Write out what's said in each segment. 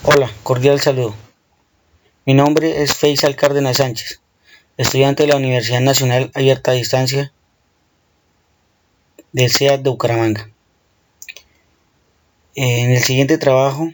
Hola, cordial saludo. Mi nombre es Faisal Cárdenas Sánchez, estudiante de la Universidad Nacional Abierta a Distancia del CEA de Bucaramanga. En el siguiente trabajo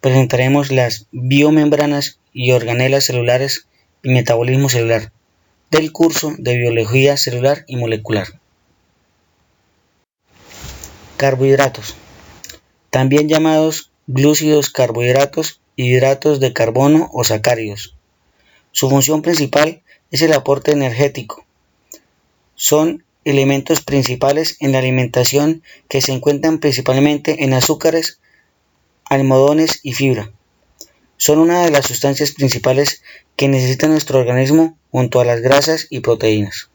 presentaremos las biomembranas y organelas celulares y metabolismo celular del curso de Biología Celular y Molecular. Carbohidratos, también llamados glúcidos, carbohidratos y hidratos de carbono o sacáridos. Su función principal es el aporte energético. Son elementos principales en la alimentación que se encuentran principalmente en azúcares, almidones y fibra. Son una de las sustancias principales que necesita nuestro organismo junto a las grasas y proteínas.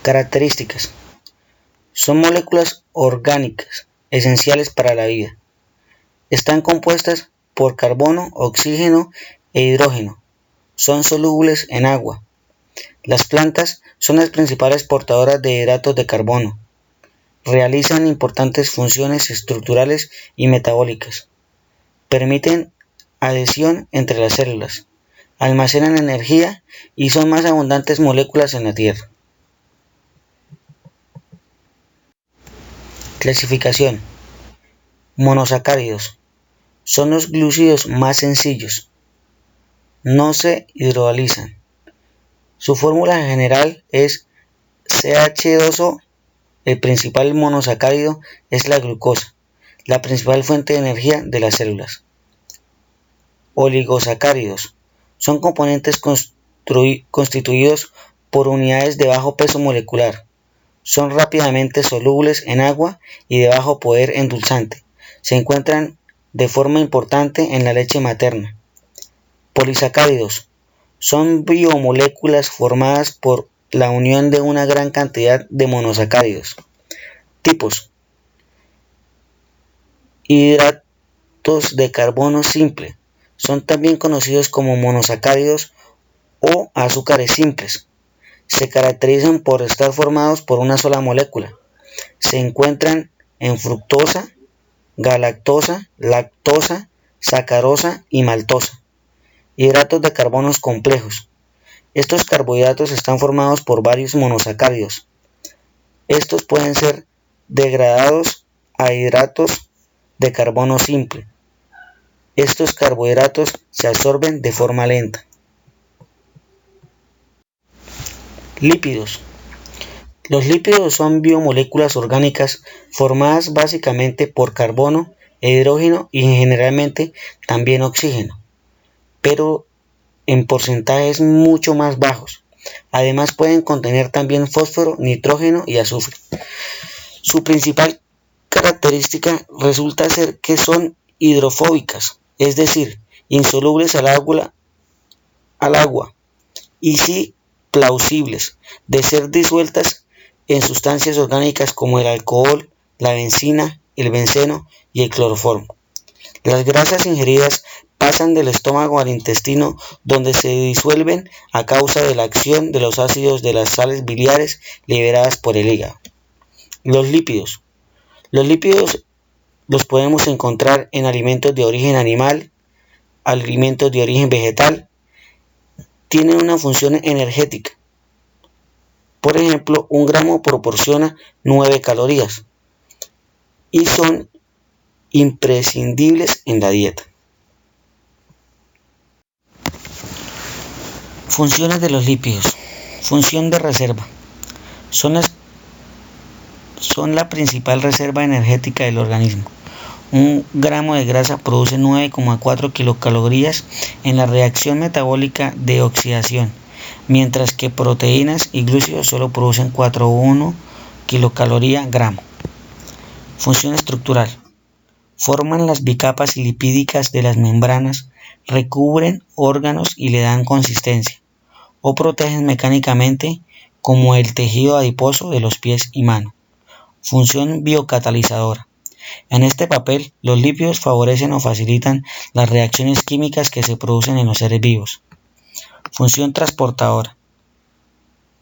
Características. Son moléculas orgánicas esenciales para la vida. Están compuestas por carbono, oxígeno e hidrógeno. Son solubles en agua. Las plantas son las principales portadoras de hidratos de carbono. Realizan importantes funciones estructurales y metabólicas. Permiten adhesión entre las células. Almacenan energía y son más abundantes moléculas en la Tierra. Clasificación. Monosacáridos. Son los glúcidos más sencillos. No se hidrolizan. Su fórmula general es CH2O. El principal monosacárido es la glucosa, la principal fuente de energía de las células. Oligosacáridos. Son componentes constituidos por unidades de bajo peso molecular. Son rápidamente solubles en agua y de bajo poder endulzante. Se encuentran de forma importante en la leche materna. Polisacáridos. Son biomoléculas formadas por la unión de una gran cantidad de monosacáridos. Tipos. Hidratos de carbono simple. Son también conocidos como monosacáridos o azúcares simples. Se caracterizan por estar formados por una sola molécula. Se encuentran en fructosa, galactosa, lactosa, sacarosa y maltosa. Hidratos de carbonos complejos. Estos carbohidratos están formados por varios monosacáridos. Estos pueden ser degradados a hidratos de carbono simple. Estos carbohidratos se absorben de forma lenta. Lípidos. Los lípidos son biomoléculas orgánicas formadas básicamente por carbono e hidrógeno y generalmente también oxígeno, pero en porcentajes mucho más bajos. Además pueden contener también fósforo, nitrógeno y azufre. Su principal característica resulta ser que son hidrofóbicas, es decir, insolubles al agua y sí plausibles de ser disueltas en sustancias orgánicas como el alcohol, la benzina, el benceno y el cloroformo. Las grasas ingeridas pasan del estómago al intestino, donde se disuelven a causa de la acción de los ácidos de las sales biliares liberadas por el hígado. Los lípidos. Los lípidos los podemos encontrar en alimentos de origen animal, alimentos de origen vegetal. Tienen una función energética. Por ejemplo, 1 gramo proporciona 9 calorías y son imprescindibles en la dieta. Funciones de los lípidos. Función de reserva. Son la principal reserva energética del organismo. 1 gramo de grasa produce 9,4 kilocalorías en la reacción metabólica de oxidación, mientras que proteínas y glúcidos solo producen 4,1 kilocaloría gramo. Función estructural. Forman las bicapas lipídicas de las membranas, recubren órganos y le dan consistencia, o protegen mecánicamente como el tejido adiposo de los pies y manos. Función biocatalizadora. En este papel, los lípidos favorecen o facilitan las reacciones químicas que se producen en los seres vivos. Función transportadora.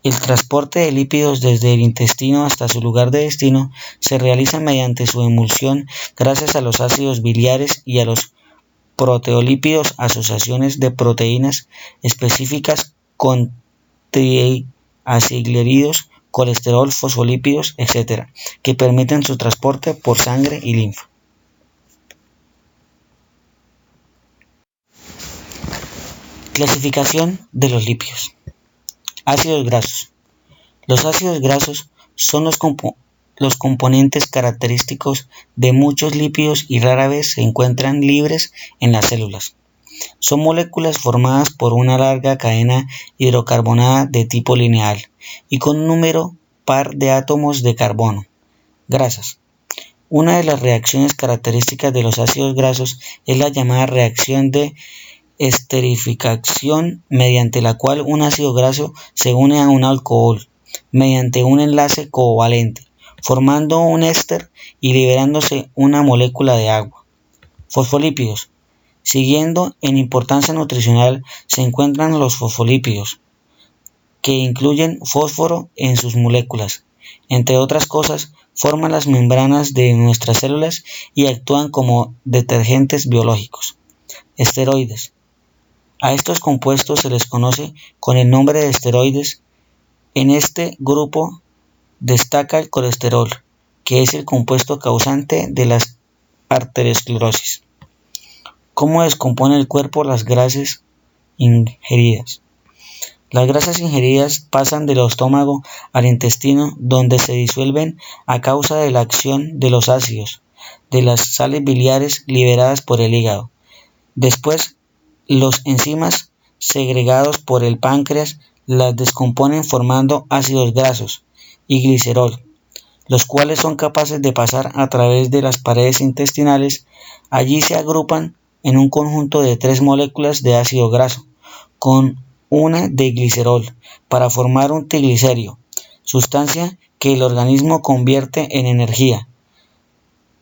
El transporte de lípidos desde el intestino hasta su lugar de destino se realiza mediante su emulsión gracias a los ácidos biliares y a los proteolípidos, asociaciones de proteínas específicas con triacilglicéridos, colesterol, fosfolípidos, etc., que permiten su transporte por sangre y linfa. Clasificación de los lípidos. Ácidos grasos. Los ácidos grasos son los componentes característicos de muchos lípidos y rara vez se encuentran libres en las células. Son moléculas formadas por una larga cadena hidrocarbonada de tipo lineal y con un número par de átomos de carbono. Grasas. Una de las reacciones características de los ácidos grasos es la llamada reacción de esterificación, mediante la cual un ácido graso se une a un alcohol mediante un enlace covalente, formando un éster y liberándose una molécula de agua. Fosfolípidos. Siguiendo en importancia nutricional se encuentran los fosfolípidos, que incluyen fósforo en sus moléculas. Entre otras cosas, forman las membranas de nuestras células y actúan como detergentes biológicos. Esteroides. A estos compuestos se les conoce con el nombre de esteroides. En este grupo destaca el colesterol, que es el compuesto causante de la arteriosclerosis. ¿Cómo descompone el cuerpo las grasas ingeridas? Las grasas ingeridas pasan del estómago al intestino, donde se disuelven a causa de la acción de los ácidos, de las sales biliares liberadas por el hígado. Después, los enzimas segregados por el páncreas las descomponen formando ácidos grasos y glicerol, los cuales son capaces de pasar a través de las paredes intestinales. Allí se agrupan en un conjunto de 3 moléculas de ácido graso, con una de glicerol, para formar un triglicérido, sustancia que el organismo convierte en energía.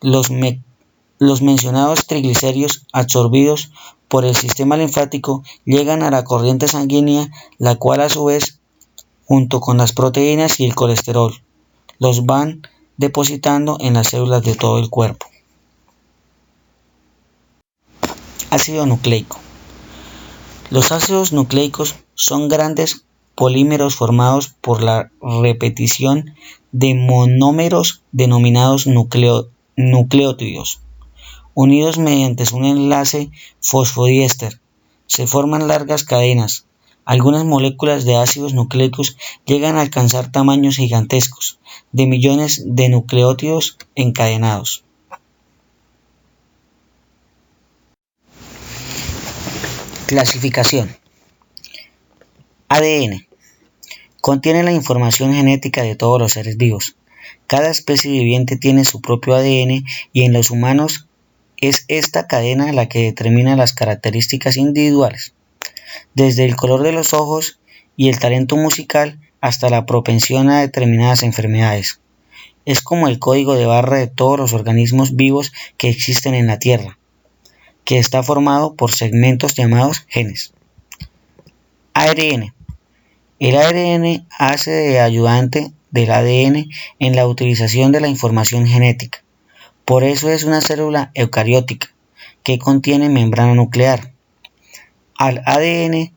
Los mencionados triglicéridos, absorbidos por el sistema linfático, llegan a la corriente sanguínea, la cual a su vez, junto con las proteínas y el colesterol, los van depositando en las células de todo el cuerpo. Ácido nucleico. Los ácidos nucleicos son grandes polímeros formados por la repetición de monómeros denominados nucleótidos, unidos mediante un enlace fosfodiéster. Se forman largas cadenas. Algunas moléculas de ácidos nucleicos llegan a alcanzar tamaños gigantescos, de millones de nucleótidos encadenados. Clasificación. ADN. Contiene la información genética de todos los seres vivos. Cada especie viviente tiene su propio ADN y en los humanos es esta cadena la que determina las características individuales, desde el color de los ojos y el talento musical hasta la propensión a determinadas enfermedades. Es como el código de barra de todos los organismos vivos que existen en la Tierra, que está formado por segmentos llamados genes. ARN. El ARN hace de ayudante del ADN en la utilización de la información genética. Por eso es una célula eucariótica que contiene membrana nuclear. Al ADN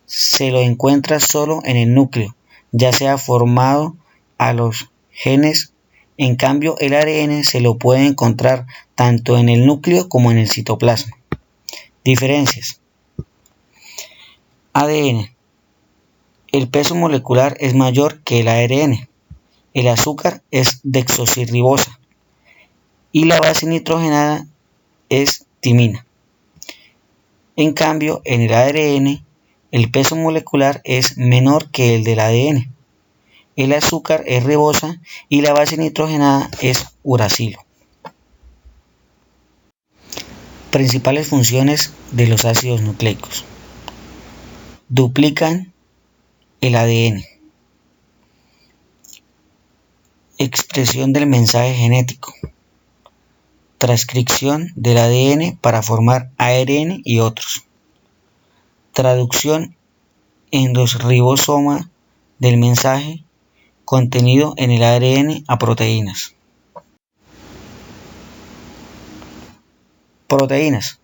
se lo encuentra solo en el núcleo, ya sea formado a los genes. En cambio, el ARN se lo puede encontrar tanto en el núcleo como en el citoplasma. Diferencias. ADN. El peso molecular es mayor que el ARN. El azúcar es desoxirribosa y la base nitrogenada es timina. En cambio, en el ARN, el peso molecular es menor que el del ADN. El azúcar es ribosa y la base nitrogenada es uracilo. Principales funciones de los ácidos nucleicos. Duplican el ADN. Expresión del mensaje genético. Transcripción del ADN para formar ARN y otros. Traducción en los ribosomas del mensaje contenido en el ARN a proteínas. Proteínas.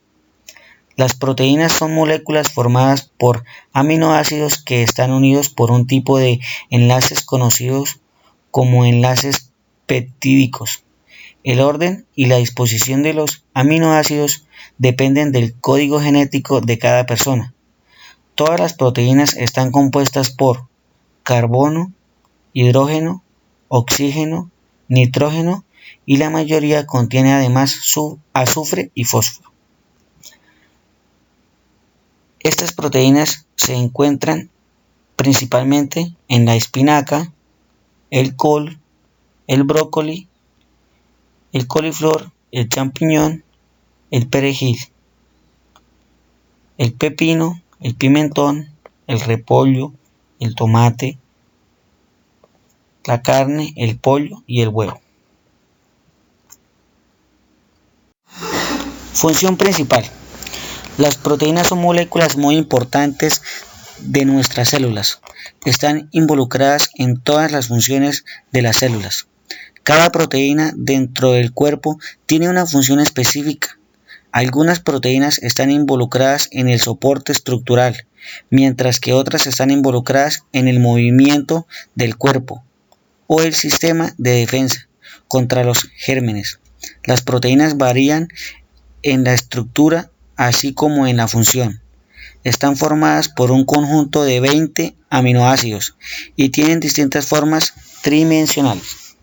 Las proteínas son moléculas formadas por aminoácidos que están unidos por un tipo de enlaces conocidos como enlaces peptídicos. El orden y la disposición de los aminoácidos dependen del código genético de cada persona. Todas las proteínas están compuestas por carbono, hidrógeno, oxígeno, nitrógeno y la mayoría contiene además azufre y fósforo. Estas proteínas se encuentran principalmente en la espinaca, el col, el brócoli, el coliflor, el champiñón, el perejil, el pepino, el pimentón, el repollo, el tomate, la carne, el pollo y el huevo. Función principal. Las proteínas son moléculas muy importantes de nuestras células. Están involucradas en todas las funciones de las células. Cada proteína dentro del cuerpo tiene una función específica. Algunas proteínas están involucradas en el soporte estructural, mientras que otras están involucradas en el movimiento del cuerpo o el sistema de defensa contra los gérmenes. Las proteínas varían en la estructura así como en la función. Están formadas por un conjunto de 20 aminoácidos y tienen distintas formas tridimensionales.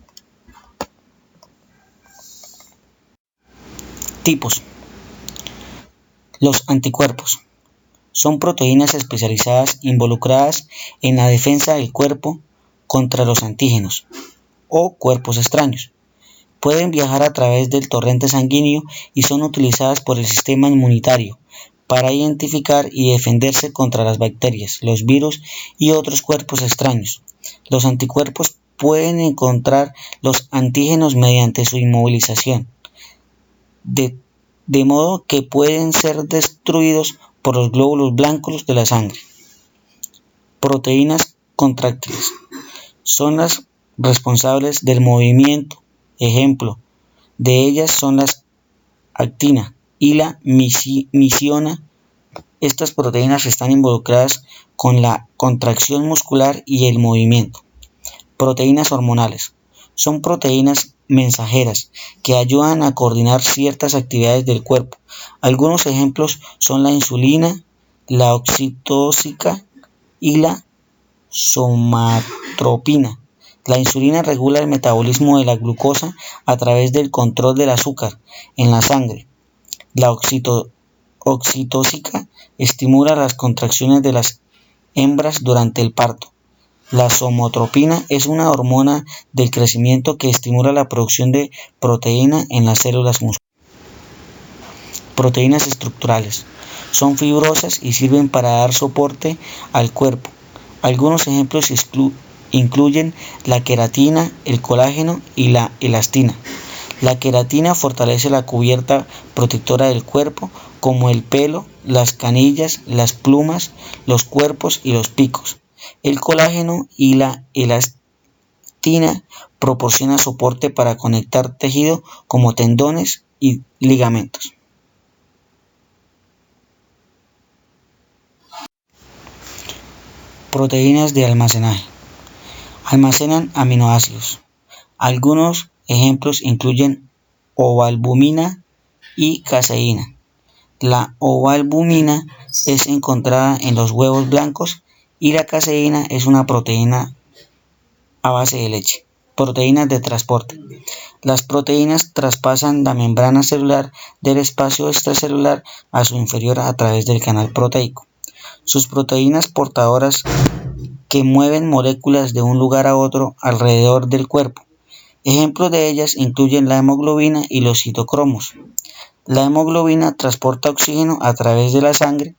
Tipos. Los anticuerpos. Son proteínas especializadas involucradas en la defensa del cuerpo contra los antígenos o cuerpos extraños. Pueden viajar a través del torrente sanguíneo y son utilizadas por el sistema inmunitario para identificar y defenderse contra las bacterias, los virus y otros cuerpos extraños. Los anticuerpos pueden encontrar los antígenos mediante su inmovilización, de modo que pueden ser destruidos por los glóbulos blancos de la sangre. Proteínas contráctiles. Son las responsables del movimiento. Ejemplo de ellas son las actina y la misiona. Estas proteínas están involucradas con la contracción muscular y el movimiento. Proteínas hormonales. Son proteínas mensajeras que ayudan a coordinar ciertas actividades del cuerpo. Algunos ejemplos son la insulina, la oxitocina y la somatropina. La insulina regula el metabolismo de la glucosa a través del control del azúcar en la sangre. La oxitocina estimula las contracciones de las hembras durante el parto. La somatropina es una hormona del crecimiento que estimula la producción de proteína en las células musculares. Proteínas estructurales. Son fibrosas y sirven para dar soporte al cuerpo. Algunos ejemplos incluyen la queratina, el colágeno y la elastina. La queratina fortalece la cubierta protectora del cuerpo, como el pelo, las canillas, las plumas, los cuerpos y los picos. El colágeno y la elastina proporcionan soporte para conectar tejido como tendones y ligamentos. Proteínas de almacenaje. Almacenan aminoácidos. Algunos ejemplos incluyen ovalbumina y caseína. La ovalbumina es encontrada en los huevos blancos y la caseína es una proteína a base de leche. Proteínas de transporte. Las proteínas traspasan la membrana celular del espacio extracelular a su inferior a través del canal proteico. Sus proteínas portadoras que mueven moléculas de un lugar a otro alrededor del cuerpo. Ejemplos de ellas incluyen la hemoglobina y los citocromos. La hemoglobina transporta oxígeno a través de la sangre.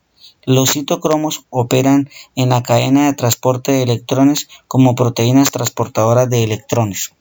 Los citocromos operan en la cadena de transporte de electrones como proteínas transportadoras de electrones.